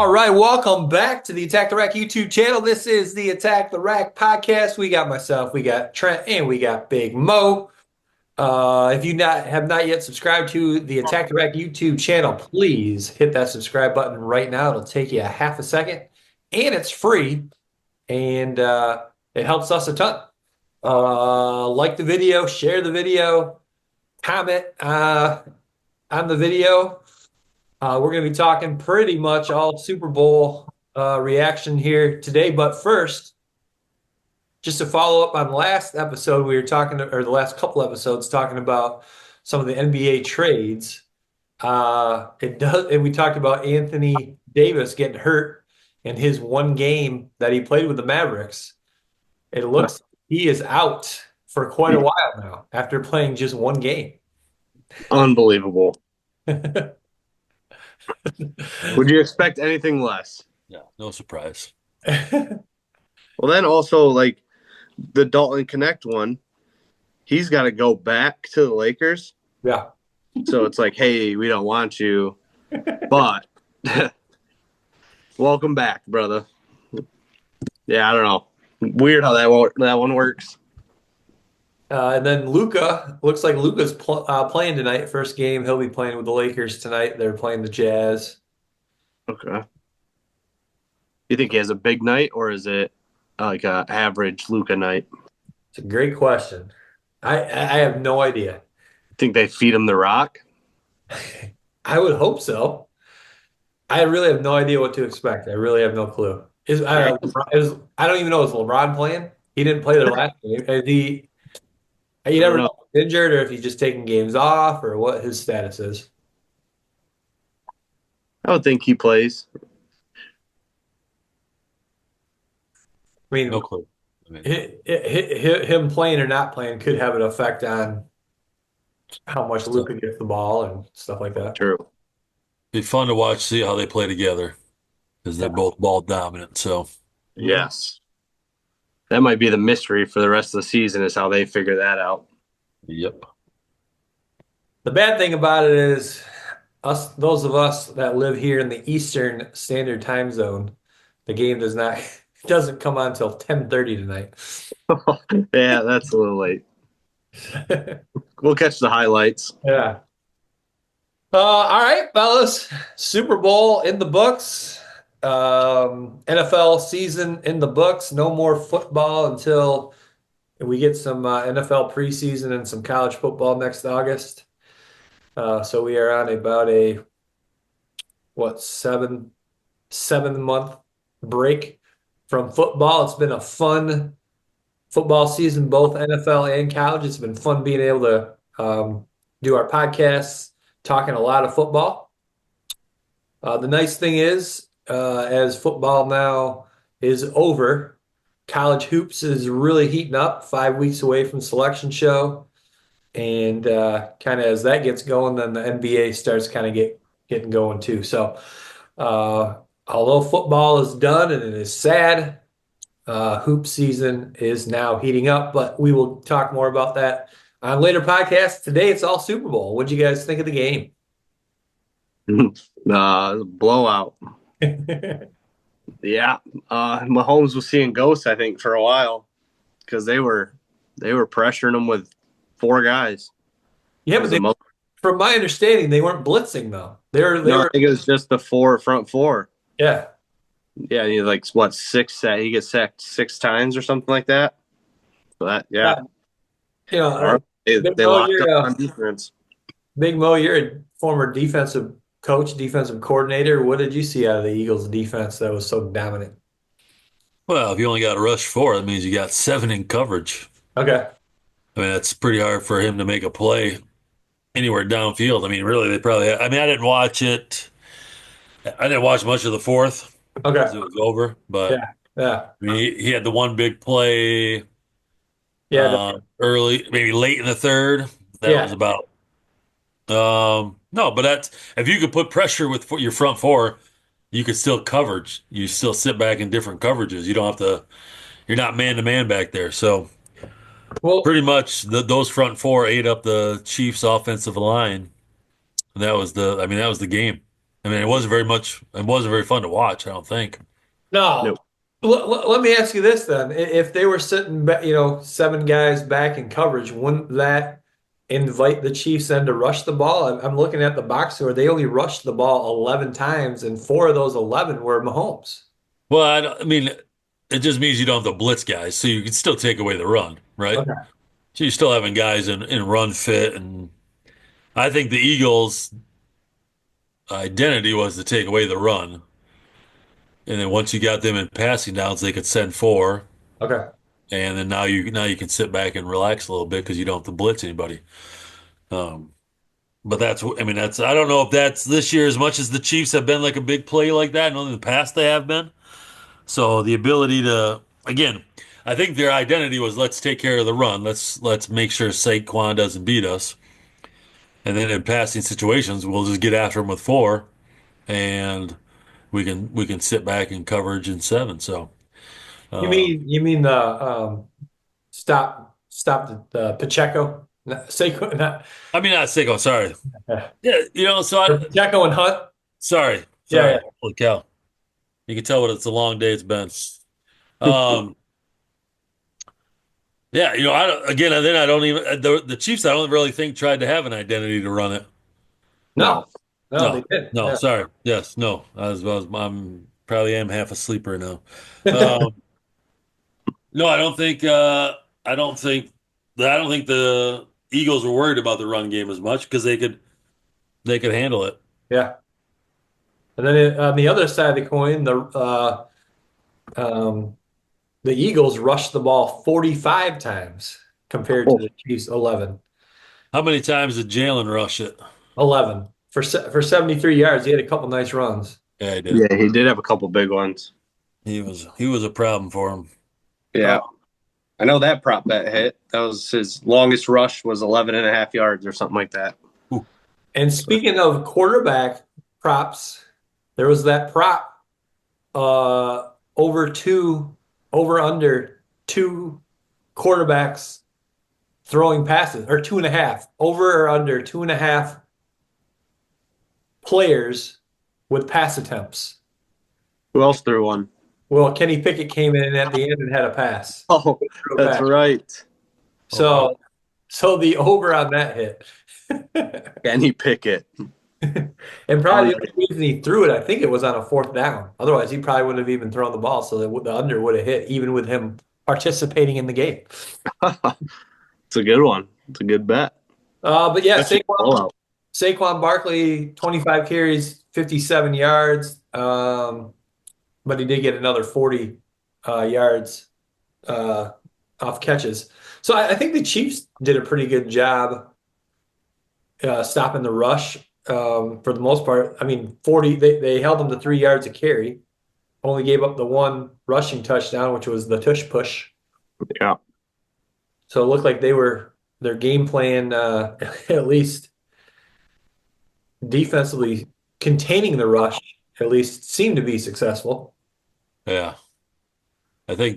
All right, welcome back to the Attack the Rack YouTube channel. This is the Attack the Rack podcast. We got myself, we got Trent, and we got Big Mo. If you have not yet subscribed to the Attack the Rack YouTube channel, please hit that subscribe button right now. It'll take you a half a second, and it's free, and it helps us a ton. Like the video, share the video, comment on the video. We're going to be talking pretty much all Super Bowl reaction here today. But first, just to follow up on the last episode, we were talking, or the last couple episodes, talking about some of the NBA trades. And we talked about Anthony Davis getting hurt in his one game that he played with the Mavericks. It looks like he is out for quite a while now after playing just one game. Unbelievable. Would you expect anything less? Yeah, no surprise. Well, then also, like, the Dalton Connect one, he's got to go back to the Lakers. Yeah. So it's like, hey, we don't want you, but welcome back, brother. Yeah, I don't know. Weird how that one works. And then Luka, looks like Luka's playing tonight. First game, he'll be playing with the Lakers tonight. They're playing the Jazz. Okay. You think he has a big night, or is it like a average Luka night? It's a great question. I have no idea. Think they feed him the rock? I would hope so. I really have no idea what to expect. I really have no clue. I don't even know, is LeBron playing? He didn't play their last game. You never know if he's injured or if he's just taking games off or what his status is. I would think he plays. I mean, No clue. Him playing or not playing could have an effect on how much Luka gets the ball and stuff like that. True. Be fun to watch, see how they play together, because they're both ball dominant. So Yes. That might be the mystery for the rest of the season, is how they figure that out. yep. The bad thing about it is those of us that live here in the Eastern Standard Time Zone, the game doesn't come on until 10:30 tonight. Yeah, that's a little late. We'll catch the highlights. Yeah. All right, fellas. Super Bowl in the books. NFL season in the books. No more football until we get some NFL preseason and some college football next August. So we are on about a 7-month break from football. It's been a fun football season, both NFL and college. It's been fun being able to do our podcasts, talking a lot of football. The nice thing is, as football now is over, college hoops is really heating up, 5 weeks away from selection show. And kind of as that gets going, then the NBA starts kind of getting going too. So although football is done and it is sad, hoop season is now heating up, but we will talk more about that on later podcasts. Today, it's all Super Bowl. What'd you guys think of the game? Blowout. Yeah. Mahomes was seeing ghosts, I think, for a while, because they were pressuring him with 4 guys. Yeah, but from my understanding, they weren't blitzing though. I think it was just the front four. Yeah. Yeah, he like what 6 he gets sacked 6 times or something like that. But yeah. You know, they locked up on defense. Big Mo, you're a former defensive coach, defensive coordinator. What did you see out of the Eagles' defense that was so dominant? Well, if you only got a rush 4, that means you got 7 in coverage. Okay. I mean, that's pretty hard for him to make a play anywhere downfield. I mean, really, I didn't watch it. I didn't watch much of the fourth. Okay. Because it was over. But yeah. I mean, he had the one big play. Yeah. Early, maybe late in the third. That was about. No, but that's, if you could put pressure with your front 4, you could still coverage. You still sit back in different coverages. You don't have to. You're not man to man back there. So, pretty much those front 4 ate up the Chiefs' offensive line. And that was the game. I mean, it wasn't very much. It wasn't very fun to watch. I don't think. No. Nope. Let me ask you this then. If they were sitting, seven guys back in coverage, wouldn't that invite the Chiefs then to rush the ball? I'm looking at the box score. They only rushed the ball 11 times, and four of those 11 were Mahomes. Well, I mean, it just means you don't have the blitz guys, so you can still take away the run, right? Okay. So you're still having guys in run fit, and I think the Eagles' identity was to take away the run, and then once you got them in passing downs, they could send four, Okay. and then now you can sit back and relax a little bit because you don't have to blitz anybody. Um, but I mean, I don't know if that's this year as much as the Chiefs have been like a big play like that. I know in the past they have been. So the ability to, again, I think their identity was let's take care of the run. Let's make sure Saquon doesn't beat us. And then in passing situations, we'll just get after him with four, and we can sit back in coverage in seven. So You mean the stop the Pacheco, not Saquon, not I mean not Saquon, sorry. Yeah, so or Pacheco and Hunt. sorry. Yeah, yeah. Holy cow. You can tell what it's a long day it's been. Um yeah, I don't even the Chiefs I don't really think tried to have an identity to run it. No, No. no, they No, did. no, Yeah. sorry. Yes, no. I'm probably am half asleep right now. Um, no, I don't think the Eagles were worried about the run game as much because they could handle it. Yeah. And then on the other side of the coin, um, the Eagles rushed the ball 45 times compared to Oh, the Chiefs 11. How many times did Jalen rush it? 11 for 73 yards. He had a couple nice runs. Yeah, he did. yeah, he did have a couple big ones. He was a problem for him. Yeah. Oh, I know that prop bet hit. That was his longest rush was 11 and a half yards or something like that. Ooh. and speaking of quarterback props, there was that prop over under two quarterbacks throwing passes, or 2.5, over or under 2.5 players with pass attempts. Who else threw one? Well, Kenny Pickett came in at the end and had a pass. Oh, Threw a that's pass. right. So, so the over on that hit. Kenny Pickett. And probably the only reason he threw it, I think it was on a fourth down. Otherwise, he probably wouldn't have even thrown the ball. So the under would have hit, even with him participating in the game. It's a good one. It's a good bet. But yeah, That's a blowout. Saquon Barkley, 25 carries, 57 yards. But he did get another 40 yards off catches. So I think the Chiefs did a pretty good job stopping the rush for the most part. I mean, 40, they held them to 3 yards a carry, only gave up the one rushing touchdown, which was the tush push. Yeah. So it looked like their game plan, at least defensively containing the rush, at least seemed to be successful. Yeah. I do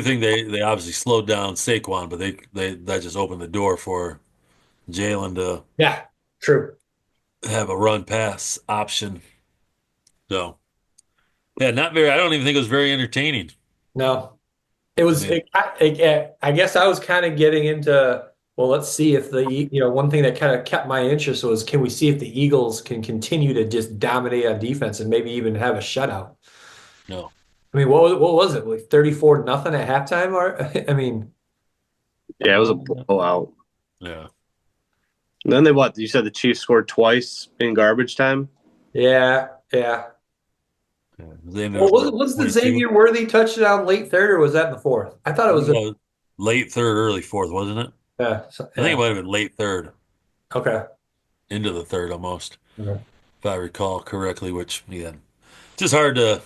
think they obviously slowed down Saquon, but that just opened the door for Jalen to Yeah, true. have a run pass option. So yeah, not very. I don't even think it was very entertaining. No, it was. I mean, I guess I was kind of getting into. Well, let's see if one thing that kind of kept my interest was, can we see if the Eagles can continue to just dominate on defense and maybe even have a shutout? no. I mean, what was it, like 34-0 at halftime? Or I mean, Yeah, it was a blowout. Yeah. And then you said the Chiefs scored twice in garbage time? yeah. They ended Well, up with was the 22. Xavier Worthy touchdown late third, or was that in the fourth? I thought it was. Late third, early fourth, wasn't it? Yeah, I think it might have been late third, okay. into the third almost, Okay. if I recall correctly. Which just hard to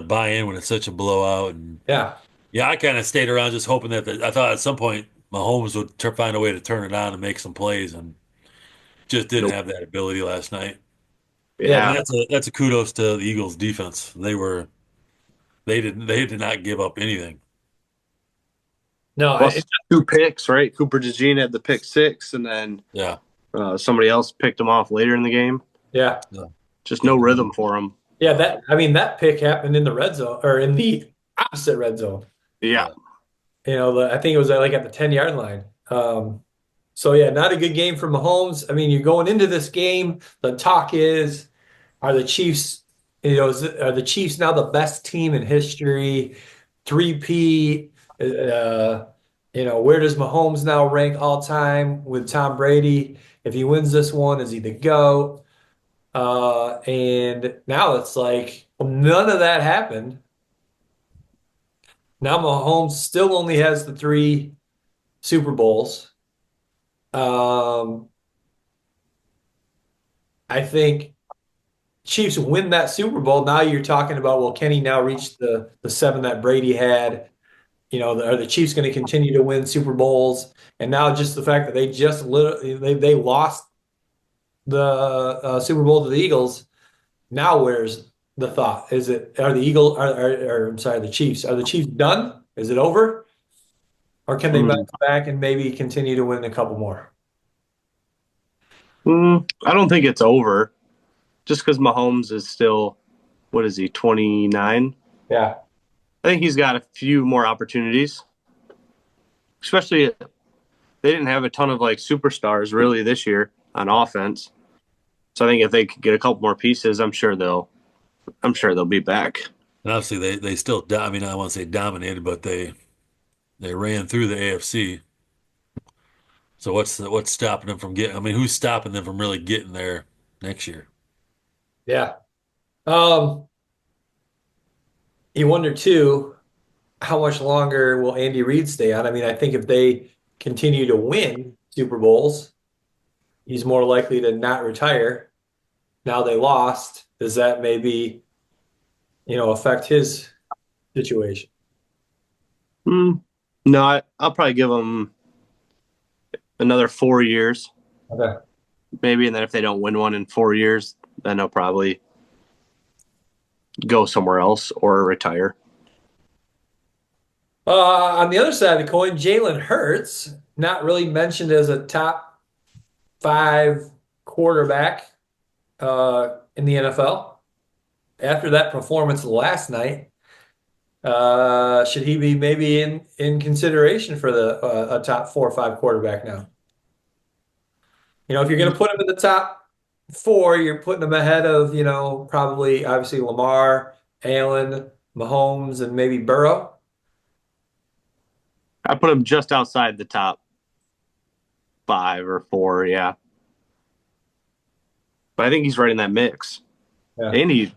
buy in when it's such a blowout. And Yeah. yeah, I kind of stayed around just hoping that I thought at some point Mahomes would find a way to turn it on and make some plays, and just didn't Nope. have that ability last night. Yeah. And that's a kudos to the Eagles defense. They did not give up anything. No, Plus two picks, right? Cooper DeJean had the pick six, and then Yeah. somebody else picked him off later in the game. Yeah. Just no rhythm for him. Yeah, that pick happened in the red zone or in the opposite red zone. Yeah. I think it was like at the 10-yard line. So yeah, not a good game for Mahomes. I mean, you're going into this game. The talk is, are the Chiefs, are the Chiefs now the best team in history? 3P. Where does Mahomes now rank all time with Tom Brady? If he wins this one, is he the GOAT? And now it's like, well, none of that happened. Now Mahomes still only has the 3 Super Bowls. Um, I think Chiefs win that Super Bowl. Now you're talking about, well, can he now reach the 7 that Brady had? Are the Chiefs going to continue to win Super Bowls? And now just the fact that they just literally they lost the Super Bowl to the Eagles. Now where's the thought? Is it are the Eagles or I'm sorry, the Chiefs? Are the Chiefs done? Is it over? Or can they bounce back and maybe continue to win a couple more? I don't think it's over. Just because Mahomes is still, what is he, 29? Yeah. I think he's got a few more opportunities. Especially, they didn't have a ton of like superstars really this year on offense. So I think if they could get a couple more pieces, I'm sure they'll be back. And obviously, they still, I mean, I won't say dominated, but they ran through the AFC. So what's stopping them from getting? I mean, who's stopping them from really getting there next year? Yeah. Um, you wonder too, how much longer will Andy Reid stay on? I mean, I think if they continue to win Super Bowls, he's more likely to not retire. Now they lost. Does that maybe, affect his situation? No, I'll probably give him another 4 years, Okay. maybe, and then if they don't win one in 4 years, then they'll probably go somewhere else or retire. On the other side of the coin, Jalen Hurts, not really mentioned as a top 5 quarterback in the NFL. After that performance last night, should he be maybe in consideration for a top 4 or 5 quarterback now? If you're going to put him in the top 4, you're putting him ahead of, probably obviously Lamar, Allen, Mahomes, and maybe Burrow. I put him just outside the top 5 or 4, yeah. But I think he's right in that mix. Yeah. And he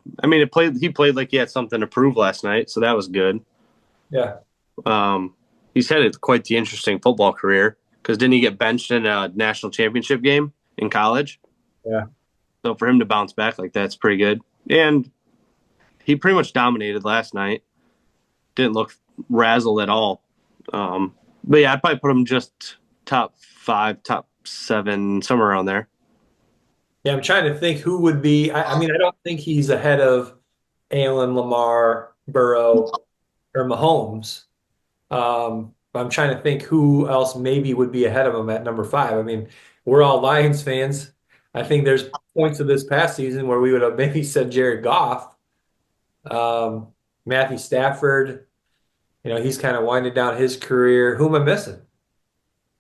played like he had something to prove last night, so that was good. Yeah. He's had quite the interesting football career because didn't he get benched in a national championship game in college? Yeah. So for him to bounce back like that's pretty good. And he pretty much dominated last night. Didn't look razzled at all. But yeah, I'd probably put him just top 5, top 7, somewhere around there. Yeah, I'm trying to think who would be. I mean, I don't think he's ahead of Allen, Lamar, Burrow, or Mahomes. But I'm trying to think who else maybe would be ahead of him at number 5. I mean, we're all Lions fans. I think there's points of this past season where we would have maybe said Jared Goff, Matthew Stafford. He's kind of winding down his career. Who am I missing?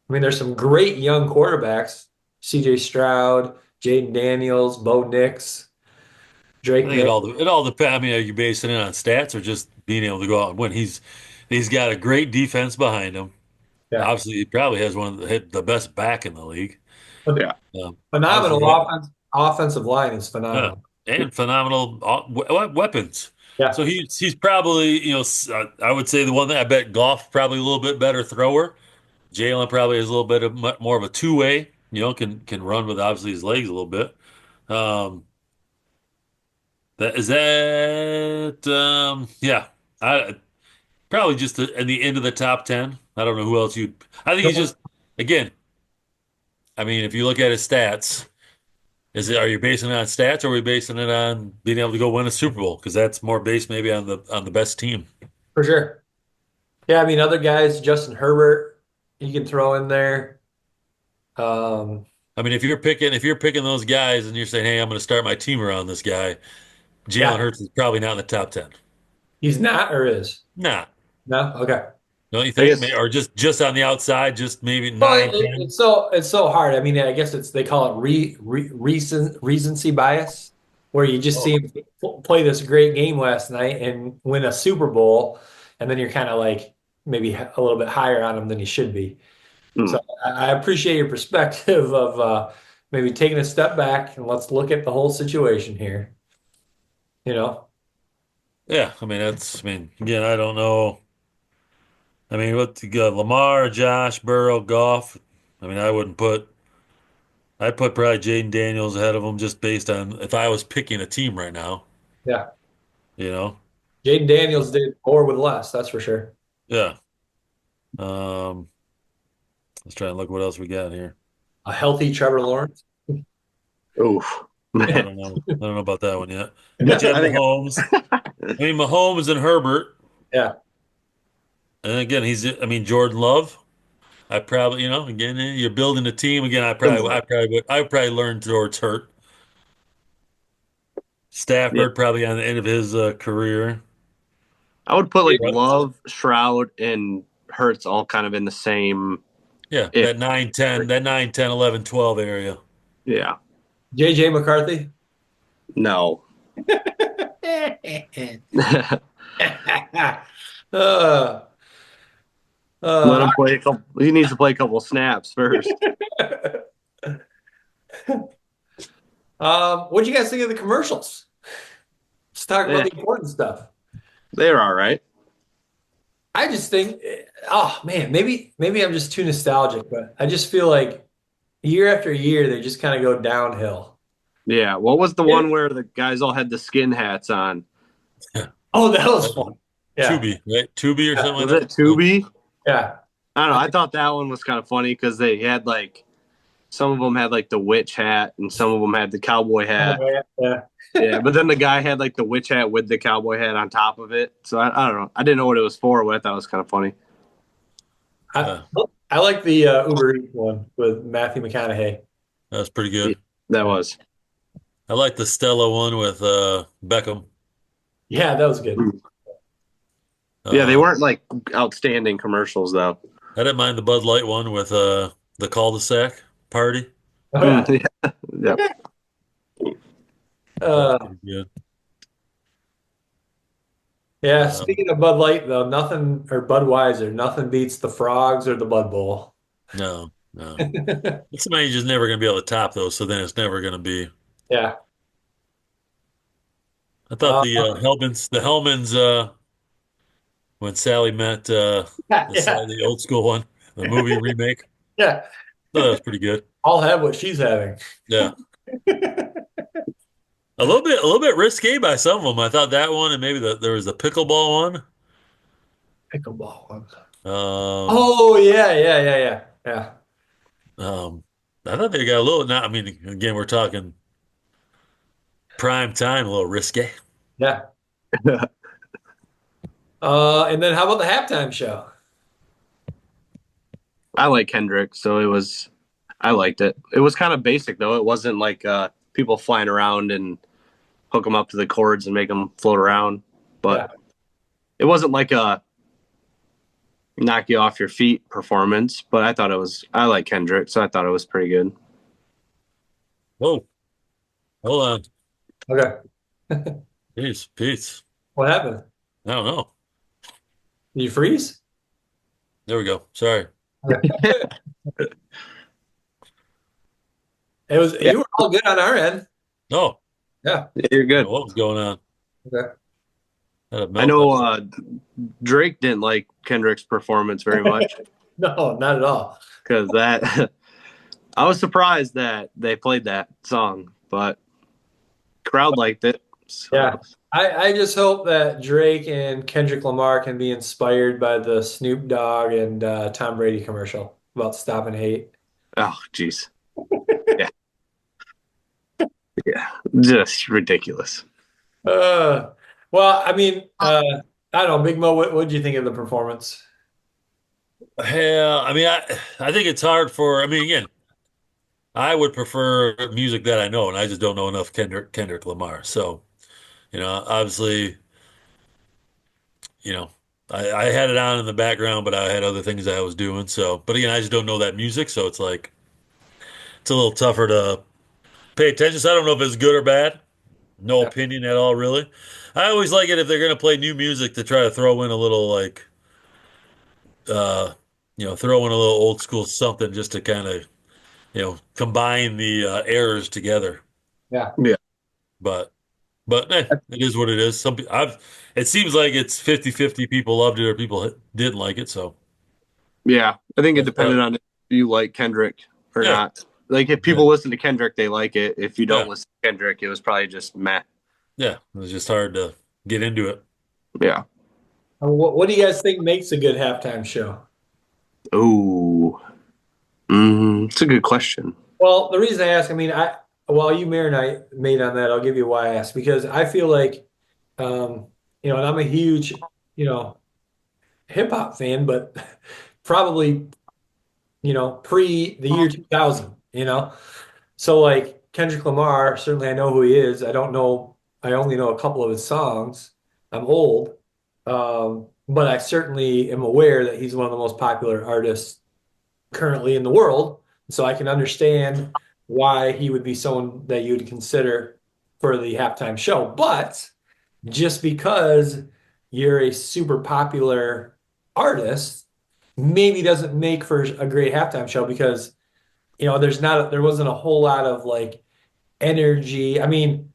I mean, there's some great young quarterbacks: C.J. Stroud, Jaden Daniels, Bo Nix, Drake. I think it all depends. I mean, are you basing it on stats or just being able to go out and win? He's got a great defense behind him. Yeah. Obviously, he probably has one of the best back in the league. Yeah. Phenomenal offensive line is phenomenal. And phenomenal weapons. Yeah. So he's probably, I would say the one that I bet Goff probably a little bit better thrower. Jalen probably is a little bit more of a two-way, can run with obviously his legs a little bit. Yeah. I probably just in the end of the top 10. I don't know who else I think he's just, again, I mean, if you look at his stats, are you basing it on stats or are we basing it on being able to go win a Super Bowl? Because that's more based maybe on the best team. For sure. Yeah, I mean, other guys, Justin Herbert, you can throw in there. I mean, if you're picking those guys and you're saying, "Hey, I'm going to start my team around this guy," Jalen Yeah, Hurts is probably not in the top 10. he's not or is? Nah, No, okay. don't you I think? guess. Or just on the outside, just maybe Well, 9, 10. it's so hard. I mean, I guess they call it recency bias, where you just see Oh, him play this great game last night and win a Super Bowl, and then you're kind of like maybe a little bit higher on him than you should be. Hmm. So I appreciate your perspective of maybe taking a step back and let's look at the whole situation here. You know, yeah. I mean, again, I don't know. I mean, what you got? Lamar, Josh, Burrow, Goff. I mean, I'd put probably Jaden Daniels ahead of him just based on if I was picking a team right now, yeah. you know? Jaden Daniels did more with less, that's for sure. Yeah. Um, let's try and look what else we got here. A healthy Trevor Lawrence. Oof, I man. don't know. I don't know about that one yet. But you have I think. Mahomes. I mean, Mahomes and Herbert. Yeah. And again, Jordan Love. I probably, again, you're building a team. Again, I probably learn towards Hurt. Yeah, Stafford probably on the end of his career. I would put like But Love, Shroud, and Hurts all kind of in the same. yeah, If that 9, 10, that 9, 10, 11, 12 area. yeah, JJ McCarthy. no. uh, Let uh, him play a couple. He needs to play a couple snaps first. what'd you guys think of the commercials? Let's talk about Yeah, the important stuff. they're all right. I just think, oh man, maybe I'm just too nostalgic, but I just feel like year after year they just kind of go downhill. Yeah. What was the Yeah. one where the guys all had the skin hats on? Oh, that was fun. Yeah, Tubi, right? Tubi or yeah, something Was like it that. Tubi? yeah. I don't know. I I think, thought that one was kind of funny because they had like some of them had like the witch hat and some of them had the cowboy hat. oh, yeah. Yeah, but then the guy had like the witch hat with the cowboy hat on top of it. So I don't know. I didn't know what it was for, but I thought it was kind of funny. I, Yeah, I like the Uber Eats one with Matthew McConaughey. that was pretty Yeah, good. that was. I like the Stella one with Beckham. Yeah, that was good. Yeah, they Uh, weren't like outstanding commercials though. I didn't mind the Bud Light one with the cul-de-sac party. Oh yeah. Yeah. Yep. That was Uh, pretty good. yeah. Uh, Speaking of Bud Light, though, nothing or Budweiser, nothing beats the Frogs or the Bud Bowl. no, no. Somebody's just never going to be able to top those, so then it's never going to be. Yeah. I thought Uh, the Hellmans, when Sally met yeah. Yeah. the old school one, the movie remake, Yeah. thought that was pretty good. I'll have what she's having. Yeah, a little bit risque by some of them. I thought that one and maybe there was the pickleball Pickleball one. one. Oh yeah, yeah, yeah, yeah, yeah. Um, I thought they got a little. Not, I mean, again, we're talking prime time, a little risque. Yeah. And then how about the halftime show? I like Kendrick, so it was. I liked it. It was kind of basic though. It wasn't like people flying around and hook them up to the cords and make them float around. Yeah. But it wasn't like a knock you off your feet performance. But I thought it was. I like Kendrick, so I thought it was pretty good. Whoa, hold on. Okay. Peace. What happened? I don't know. Did you freeze? There we go. Sorry. Okay. Yeah, You were all good on our end. No, Yeah. you're I don't good. know what was going on? Okay. Had a I know meltdown. Drake didn't like Kendrick's performance very much No, not at all. because that. I was surprised that they played that song, but crowd liked it. So. Yeah. I just hope that Drake and Kendrick Lamar can be inspired by the Snoop Dogg and Tom Brady commercial about stopping hate. Oh, jeez. Yeah. Yeah. Just ridiculous. Well, I mean, I don't know, Big Mo, what did you think of the performance? Yeah, I mean, I think it's hard for. I mean, again, I would prefer music that I know, and I just don't know enough Kendrick Lamar. So, obviously, you know, I had it on in the background, but I had other things I was doing. So, but again, I just don't know that music, so it's like it's a little tougher to pay attention. So I don't know if it's good or bad. No Yeah. opinion at all, really. I always like it if they're gonna play new music to try to throw in a little like uh throw in a little old school something just to kind of, combine the eras together. Yeah. Yeah. But it is what it is. It seems like it's 50-50 people loved it or people didn't like it, so Yeah. I think it that's depended on if you like Kendrick or yeah. not. Like if Yeah. people listen to Kendrick, they like it. If you don't Yeah. listen to Kendrick, it was probably just meh. Yeah. It was just hard to get into it. Yeah. What do you guys think makes a good halftime show? Ooh. It's a good question. Well, the reason I ask, I mean, while you marinate made on that, I'll give you why I ask because I feel like, and I'm a huge, you know, hip hop fan, but probably, pre the year 2000, so like Kendrick Lamar, certainly I know who he is. I only know a couple of his songs. I'm old, but I certainly am aware that he's one of the most popular artists currently in the world. So I can understand why he would be someone that you would consider for the halftime show. But just because you're a super popular artist, maybe doesn't make for a great halftime show because there wasn't a whole lot of like energy. I mean,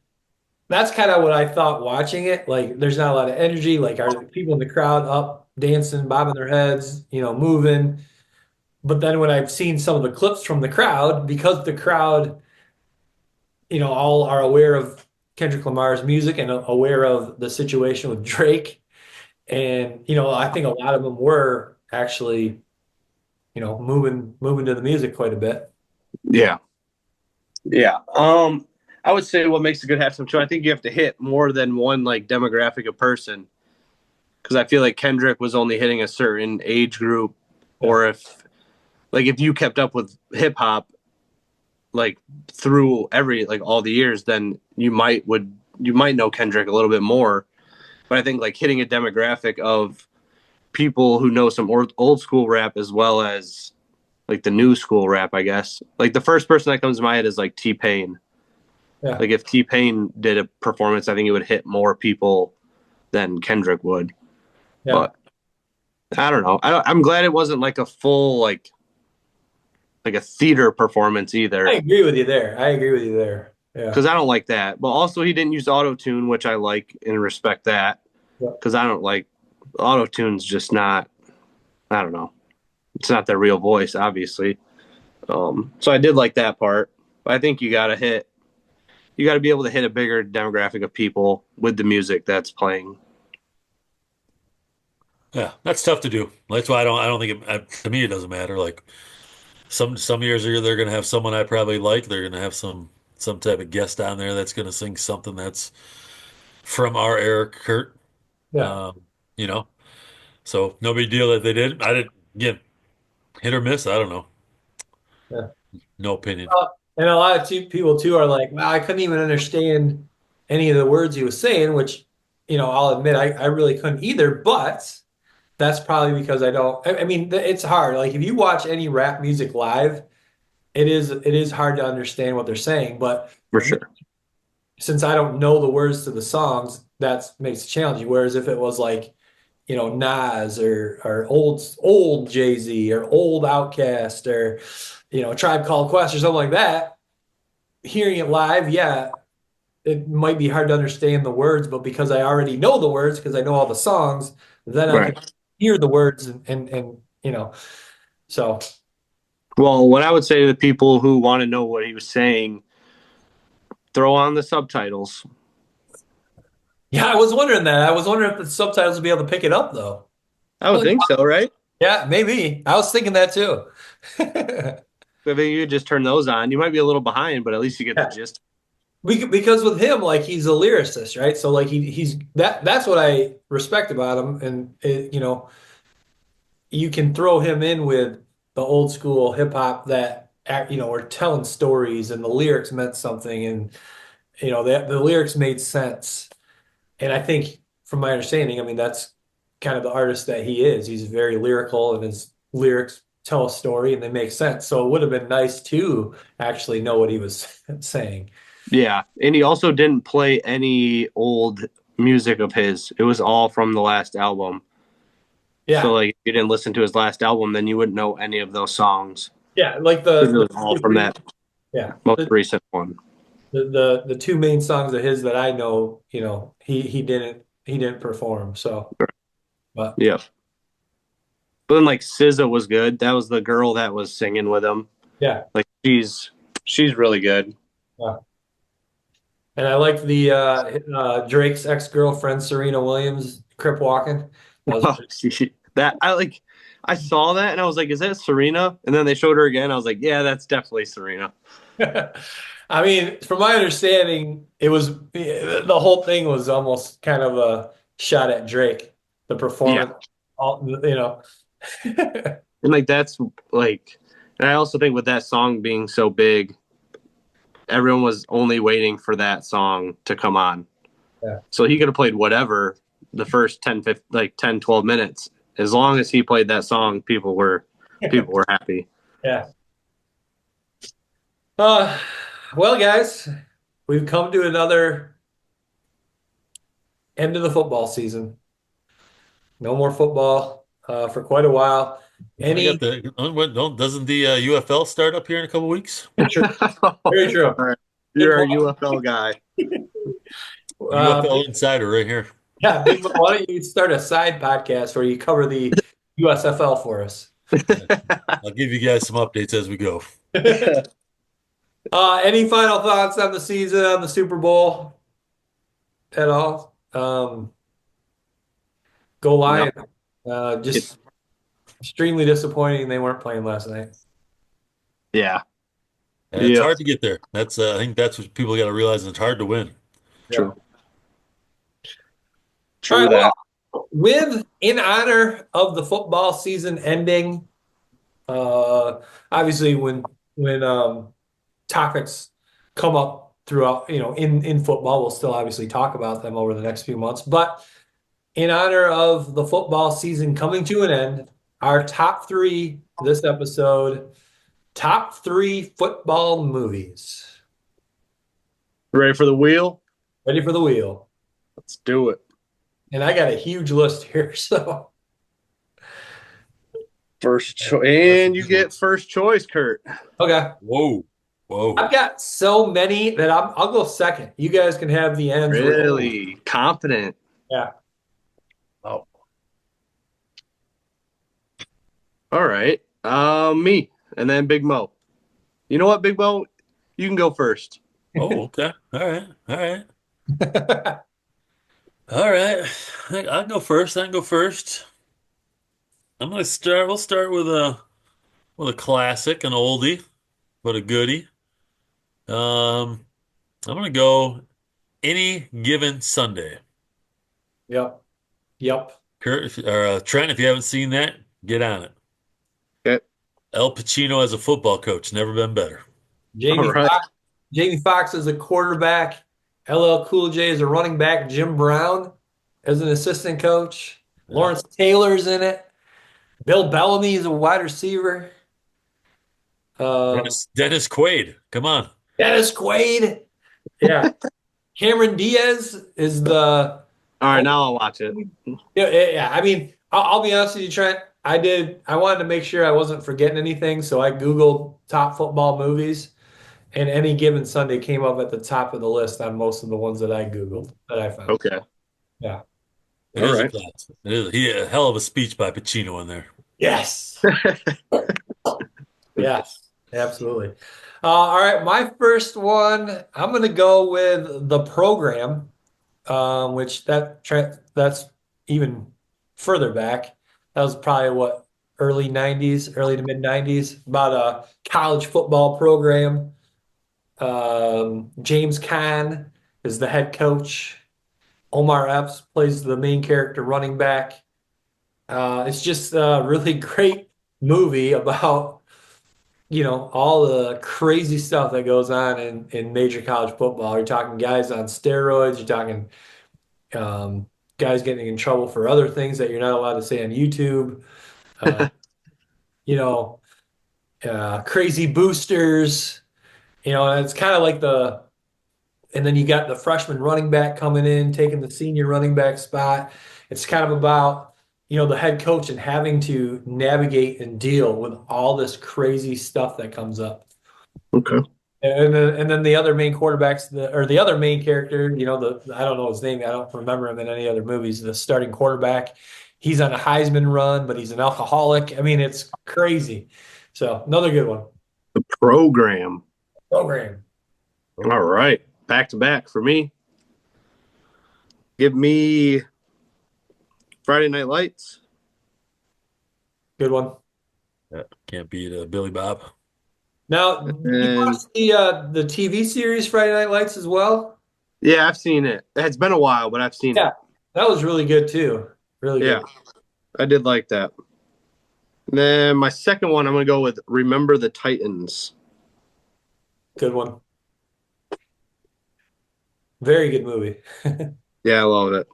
that's kind of what I thought watching it. Like, there's not a lot of energy. Like, are the people in the crowd up dancing, bobbing their heads, moving? But then when I've seen some of the clips from the crowd, because the crowd, all are aware of Kendrick Lamar's music and aware of the situation with Drake, and I think a lot of them were actually, moving to the music quite a bit. Yeah. Yeah. I would say what makes a good halftime show, I think you have to hit more than one like demographic of person. Because I feel like Kendrick was only hitting a certain age group, or if you kept up with hip hop like through all the years, then you might know Kendrick a little bit more. But I think like hitting a demographic of people who know some old school rap as well as like the new school rap, I guess. Like the first person that comes to my head is like T-Pain. Yeah. Like if T-Pain did a performance, I think it would hit more people than Kendrick would. Yeah. But I don't know. I'm glad it wasn't like a full like a theater performance either. I agree with you there. Yeah. Because I don't like that. But also he didn't use auto tune, which I like and respect that. Yeah. Because I don't like auto tune's just not. I don't know. It's not their real voice, obviously. So I did like that part. But I think you got to be able to hit a bigger demographic of people with the music that's playing. Yeah, that's tough to do. That's why I don't think to me it doesn't matter. Like some years they're gonna have someone I probably like. They're gonna have some type of guest on there that's gonna sing something that's from our era, Kurt. Yeah. Um, you know, so no big deal that they did. I didn't again hit or miss. I don't know. Yeah. No opinion. And a lot of people too are like, well, I couldn't even understand any of the words he was saying, which, I'll admit I really couldn't either. But that's probably because I don't. I mean, it's hard. Like if you watch any rap music live, it is hard to understand what they're saying. But For sure. since I don't know the words to the songs, that makes it challenging. Whereas if it was like, Nas or old Jay-Z or old Outkast or Tribe Called Quest or something like that, hearing it live, yeah, it might be hard to understand the words, but because I already know the words because I know all the songs, then I can hear the words and so. Well, what I would say to the people who want to know what he was saying, throw on the subtitles. Yeah, I was wondering that. I was wondering if the subtitles would be able to pick it up though. I would think so, right? Yeah, maybe. I was thinking that too. If you just turn those on, you might be a little behind, but at least you get the gist. Because with him, like he's a lyricist, right? So like he's that's what I respect about him, and you can throw him in with the old school hip hop that were telling stories and the lyrics meant something, and the lyrics made sense. And I think, from my understanding, I mean, that's kind of the artist that he is. He's very lyrical, and his lyrics tell a story and they make sense. So it would have been nice to actually know what he was saying. Yeah, and he also didn't play any old music of his. It was all from the last album. Yeah. So like, if you didn't listen to his last album, then you wouldn't know any of those songs. Yeah, like It was all from that yeah, most recent one. the two main songs of his that I know, he didn't perform. So, but Yeah. But then like SZA was good. That was the girl that was singing with him. yeah, Like she's really good. yeah. And I like the Drake's ex-girlfriend Serena Williams, Crip walking. That I saw that and I was like, is that Serena? And then they showed her again. I was like, yeah, that's definitely Serena. I mean, from my understanding, the whole thing was almost kind of a shot at Drake, the performance. And like that's like, and I also think with that song being so big, everyone was only waiting for that song to come on. Yeah. So he could have played whatever the first 10, 15, like 10, 12 minutes. As long as he played that song, people were happy. Yeah. Well, guys, we've come to another end of the football season. No more football for quite a while. Doesn't the UFL start up here in a couple weeks? Very true. All right. You're our UFL guy. UFL insider right here. Yeah, why don't you start a side podcast where you cover the USFL for us? I'll give you guys some updates as we go. Any final thoughts on the season, on the Super Bowl at all? Go Lions. Just extremely disappointing they weren't playing last night. Yeah. And it's hard to get there. That's I think that's what people got to realize. It's hard to win. True. Yeah. True that. Well, in honor of the football season ending, obviously when topics come up throughout, in football, we'll still obviously talk about them over the next few months. But in honor of the football season coming to an end, our top three this episode, top three football movies. Ready for the wheel? Ready for the wheel. Let's do it. And I got a huge list here, so. First choice. And you get first choice, Kurt. Okay. Whoa. I've got so many that I'll go second. You guys can have the ends. Really confident. Yeah. Oh. All right. Me and then Big Mo. You know what, Big Mo? You can go first. Oh, okay. All right. All right. I'll go first. I can go first. We'll start with a classic, an oldie, but a goodie. I'm gonna go Any Given Sunday. Yep. Kurt, Trent, if you haven't seen that, get on it. Okay. Al Pacino as a football coach, never been better. Jamie Foxx as a quarterback, LL Cool J as a running back, Jim Brown as an assistant coach, Lawrence Taylor's in it, Bill Bellamy is a wide receiver. Dennis Quaid, come on. Dennis Quaid. Yeah. Cameron Diaz is the. All right, now I'll watch it. Yeah. I mean, I'll be honest with you, Trent. I wanted to make sure I wasn't forgetting anything, so I Googled top football movies, and Any Given Sunday came up at the top of the list on most of the ones that I Googled that I found. Okay. Yeah. It is a classic. He had a hell of a speech by Pacino in there. Yes. Yes, absolutely. All right, my first one, I'm going to go with The Program, which that's even further back. That was probably early to mid 90s, about a college football program. James Caan is the head coach. Omar Epps plays the main character, running back. It's just a really great movie about all the crazy stuff that goes on in major college football. You're talking guys on steroids. You're talking guys getting in trouble for other things that you're not allowed to say on YouTube. Uh, you know, crazy boosters. And it's kind of like and then you got the freshman running back coming in, taking the senior running back spot. It's kind of about, the head coach and having to navigate and deal with all this crazy stuff that comes up. Okay. And then the other main quarterbacks, or the other main character, I don't know his name. I don't remember him in any other movies. The starting quarterback, he's on a Heisman run, but he's an alcoholic. I mean, it's crazy. So another good one. The Program. Program. All right. Back to back for me. Give me Friday Night Lights. Good one. Yeah, can't beat Billy Bob. Now, you watched the TV series Friday Night Lights as well? Yeah, I've seen it. It's been a while, but I've seen it. Yeah, that was really good too. Really good. Yeah, I did like that. And then my second one, I'm going to go with Remember the Titans. Good one. Very good movie. Yeah, I love it.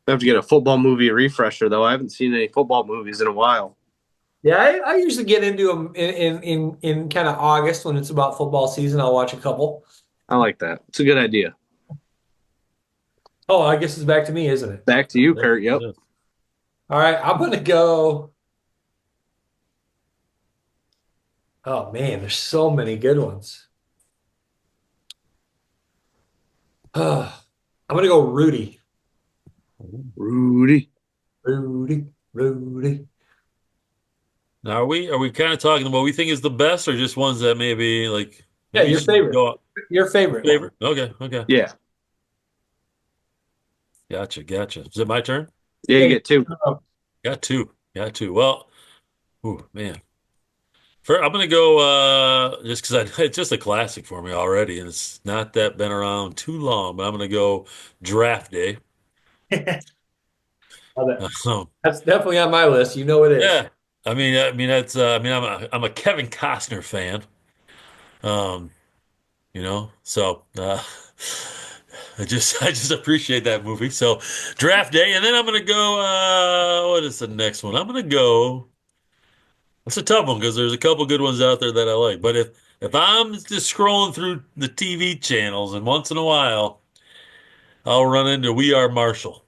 I have to get a football movie refresher, though. I haven't seen any football movies in a while. Yeah, I usually get into them in kind of August when it's about football season. I'll watch a couple. I like that. It's a good idea. Oh, I guess it's back to me, isn't it? Back to you, Kurt. Yep. Yeah. All right, I'm gonna go. Oh man, there's so many good ones. I'm gonna go Rudy. Rudy. Rudy. Now, are we kind of talking about what we think is the best, or just ones that maybe like Yeah, we your should favorite. go Your favorite. favorite? Okay. Yeah. Gotcha. Is it my turn? Yeah, you get two. Got two. Well, ooh, man. I'm gonna go just because it's just a classic for me already, and it's not that been around too long. But I'm gonna go Draft Day. That's definitely on my list. You know it is. Yeah, that's I'm a Kevin Costner fan. Um, so I just appreciate that movie. So Draft Day, and then I'm gonna go. What is the next one? I'm gonna go. It's a tough one because there's a couple good ones out there that I like. But if I'm just scrolling through the TV channels, and once in a while I'll run into We Are Marshall.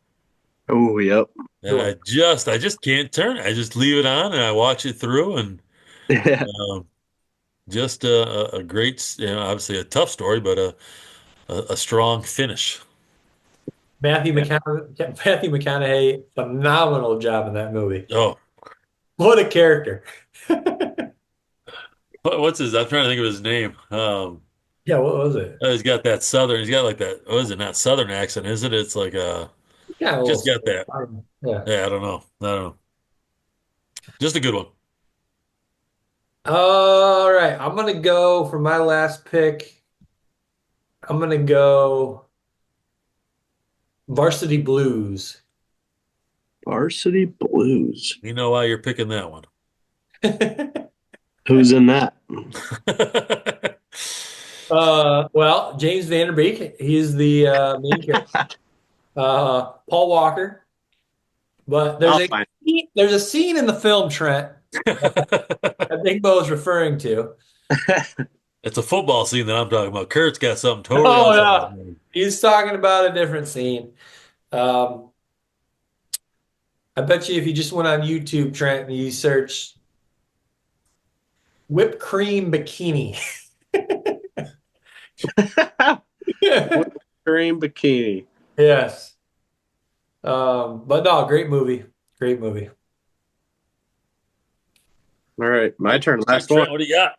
Oh, yep. And I just can't turn it. I just leave it on and I watch it through, and Yeah. just a great, obviously a tough story, but a strong finish. Matthew McConaughey, phenomenal job in that movie. Oh, What a character. what's his? I'm trying to think of his name. Yeah, what was it? He's got that southern. He's got like that. What is it? Not southern accent, is it? It's like Yeah, just got that. yeah. Yeah, I don't know. Just a good one. All right, I'm gonna go for my last pick. I'm gonna go Varsity Blues. Varsity Blues. You know why you're picking that one? Who's in that? Well, James Van Der Beek, he's the main character. Paul Walker. But there's a scene in the film, Trent, I think Bo's referring to. It's a football scene that I'm talking about. Kurt's got something totally Oh, else. no. He's talking about a different scene. I bet you if you just went on YouTube, Trent, and you search whipped cream bikini. Cream bikini. Yes. But no, great movie. Great movie. All right, my turn. Last Trent, one. what do you got?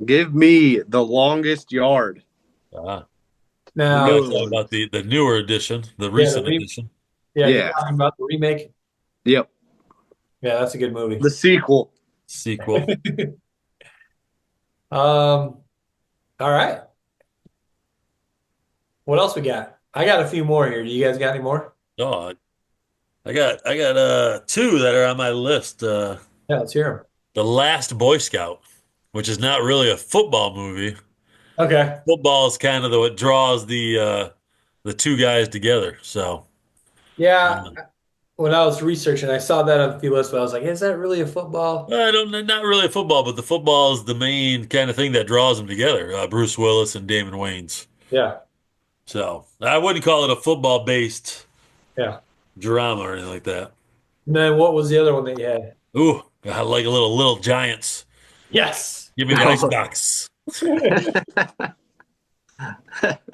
Give me The Longest Yard. We Now, gotta talk about the newer edition, the recent edition. yeah, Yeah. you're talking about the remake. Yep. Yeah, that's a good movie. The sequel. Sequel. All right. What else we got? I got a few more here. Do you guys got any more? Oh, I got two that are on my list. Yeah, let's hear The Last Boy Scout, which is not really a football movie. Okay. Football is kind of what draws the two guys together. So Yeah. uh, When I was researching, I saw that on the few lists, but I was like, is that really a football? I don't not really a football, but the football is the main kind of thing that draws them together. Bruce Willis and Damon Wayans. Yeah. So I wouldn't call it a football based Yeah. drama or anything like that. And then what was the other one that you had? Ooh, I like a little giants. Yes. Give me the ice box.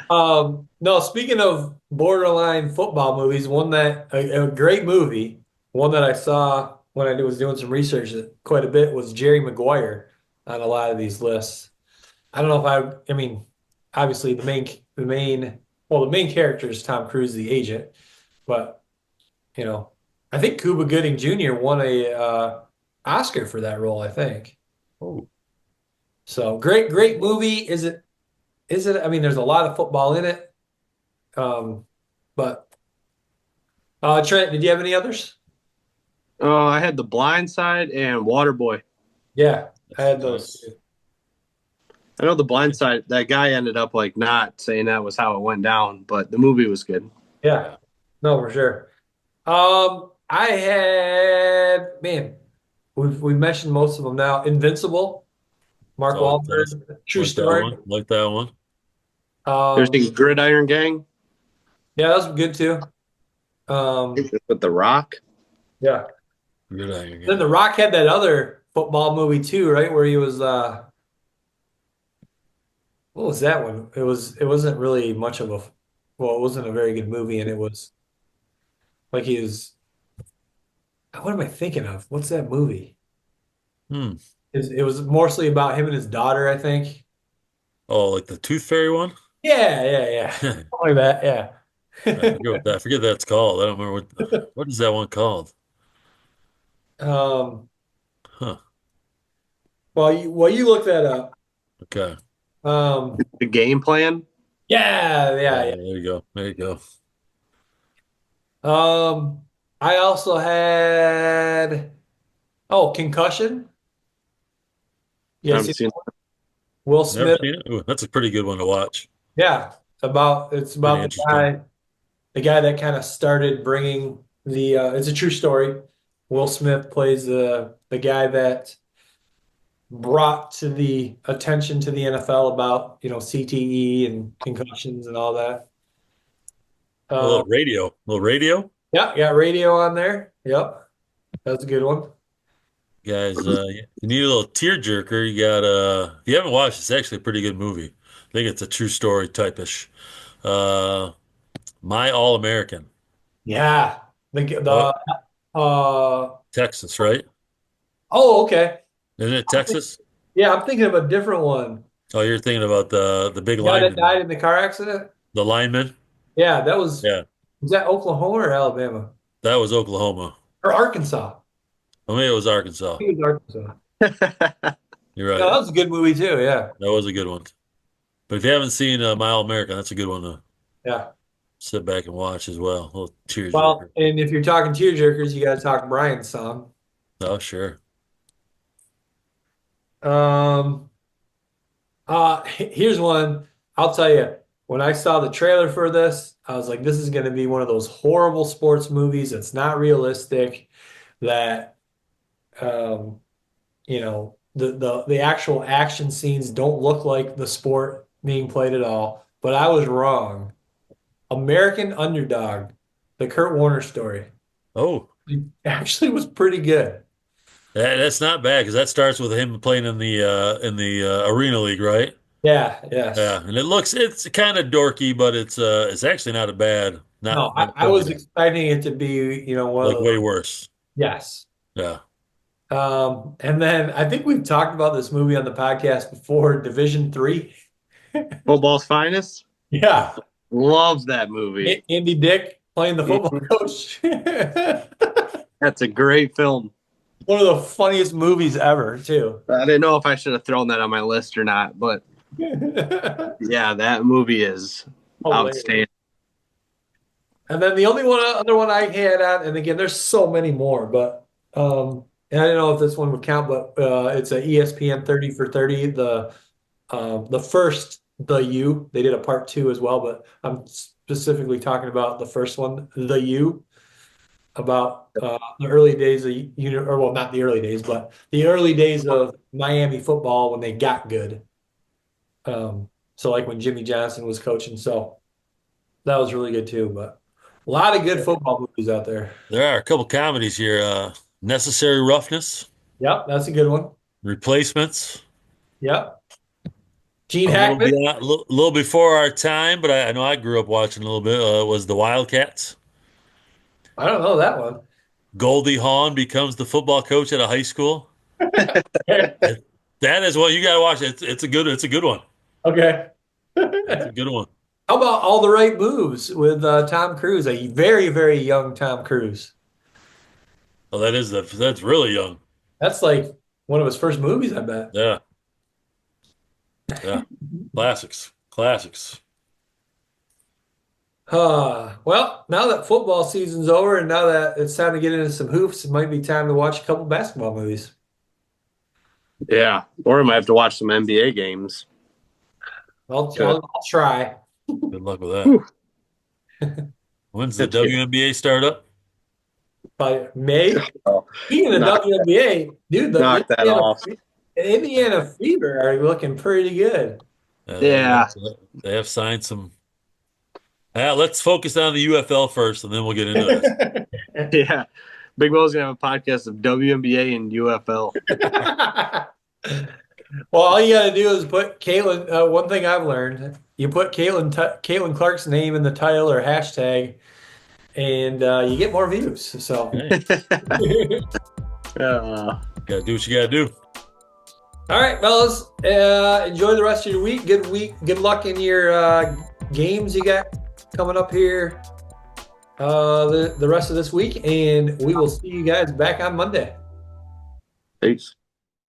No, speaking of borderline football movies, one that a great movie, one that I saw when I was doing some research quite a bit was Jerry Maguire on a lot of these lists. I don't know if I mean, obviously the main character is Tom Cruise, the agent, but you know, I think Cuba Gooding Jr. won a Oscar for that role, I think. Oh, So great movie. Is it? I mean, there's a lot of football in it. But Trent, did you have any others? Oh, I had The Blind Side and Waterboy. Yeah, I had those nice. too. I know The Blind Side, that guy ended up like not saying that was how it went down, but the movie was good. Yeah, no, for sure. I had man, we've mentioned most of them now. Invincible, Mark So nice. Wahlberg, true Like that story. one. Like that one. There's Um, the Gridiron Gang yeah, that was good too. Um, with The Rock. yeah. Good eye Then again. The Rock had that other football movie too, right? Where he was what was that one? It wasn't really much of a well, it wasn't a very good movie, and it was like he was what am I thinking of? What's that movie? Hmm. It was mostly about him and his daughter, I think. Oh, like the Tooth Fairy one? Yeah. Something like that, I yeah. forget what that. I forget that's called. I don't remember what is that one called? Um, Huh. while you look that up, Okay. The Game Plan. yeah. There you go. There you go. I also had Concussion. I Yes, haven't seen. Will Never Smith. seen it. Ooh, that's a pretty good one to watch. Yeah, it's Pretty about interesting. the guy that kind of started bringing the. It's a true story. Will Smith plays the guy that brought to the attention to the NFL about CTE and concussions and all that. A Uh, little radio. A little radio. yeah, got radio on there. Yep, that's a good one. Guys, you need a little tearjerker. You got if you haven't watched, it's actually a pretty good movie. I think it's a true story type-ish. Uh My All American. Yeah, Oh, the Texas, right? oh, okay. Isn't it Texas? Yeah, I'm thinking of a different one. Oh, you're thinking about the big The guy that lineman, died in the car accident. the lineman. Yeah, Yeah, was that Oklahoma or Alabama that was Oklahoma. or Arkansas? I mean, it was Arkansas. I think it was Arkansas. You're No, that right. was a good movie too. Yeah, That was a good one. But if you haven't seen My All American, that's a good one to yeah. sit back and watch as well. A little Well, tearjerker. and if you're talking tearjerkers, you got to talk Brian's song. Oh, sure. Um, here's one. I'll tell you. When I saw the trailer for this, I was like, "This is going to be one of those horrible sports movies that's not realistic. That um, the actual action scenes don't look like the sport being played at all." But I was wrong. American Underdog, the Kurt Warner story, Oh, actually was pretty good. that's not bad because that starts with him playing in the Arena League, right? Yeah, yes. Yeah, and it's kind of dorky, but it's actually not a bad, No, not I was terrible. expecting it to be, one of Like those. way worse. Yes. Yeah. And then I think we've talked about this movie on the podcast before, Division Three. Football's Finest. Yeah. Love that movie. Andy Dick playing the football Mhm. coach. That's a great film. One of the funniest movies ever, too. I didn't know if I should have thrown that on my list or not, but yeah, that movie is Hilarious. outstanding. And then the only other one I had on, and again, there's so many more, but And I don't know if this one would count, but it's a ESPN 30 for 30. The first The U. They did a part 2 as well, but I'm specifically talking about the first one, The U, about the early days of or well, not the early days, but the early days of Miami football when they got good. So like when Jimmy Johnson was coaching, so that was really good too. But a lot of good football movies out there. There are a couple comedies here. Necessary Roughness, Yep, that's a good one. Replacements. Yep. Gene A little Hackman. beyond, little before our time, but I know I grew up watching a little bit. Was the Wildcats. I don't know that one. Goldie Hawn becomes the football coach at a high school. That is what you got to watch. It's a good one. Okay. It's a good one. How about All the Right Moves with Tom Cruise, a very, very young Tom Cruise? Oh, that's really young. That's like one of his first movies, I bet. Yeah. Yeah. Classics. Well, now that football season's over and now that it's time to get into some hoops, it might be time to watch a couple basketball movies. Yeah, or I might have to watch some NBA games. I'll try. Good luck with that. When's the WNBA start up? By May. Oh, Speaking of WNBA, dude, the knock that off. Indiana Fever are looking pretty good. Yeah. They have signed some. Let's focus on the UFL first, and then we'll get into it. Yeah. Big Mo's going to have a podcast of WNBA and UFL. Well, all you got to do is put Caitlin. One thing I've learned, you put Caitlin Clark's name in the title or hashtag, and you get more views. So, Hey, gotta do what you gotta do. all right, fellas, enjoy the rest of your week. Good week. Good luck in your games you got coming up here the rest of this week, and we will see you guys back on Monday. Peace.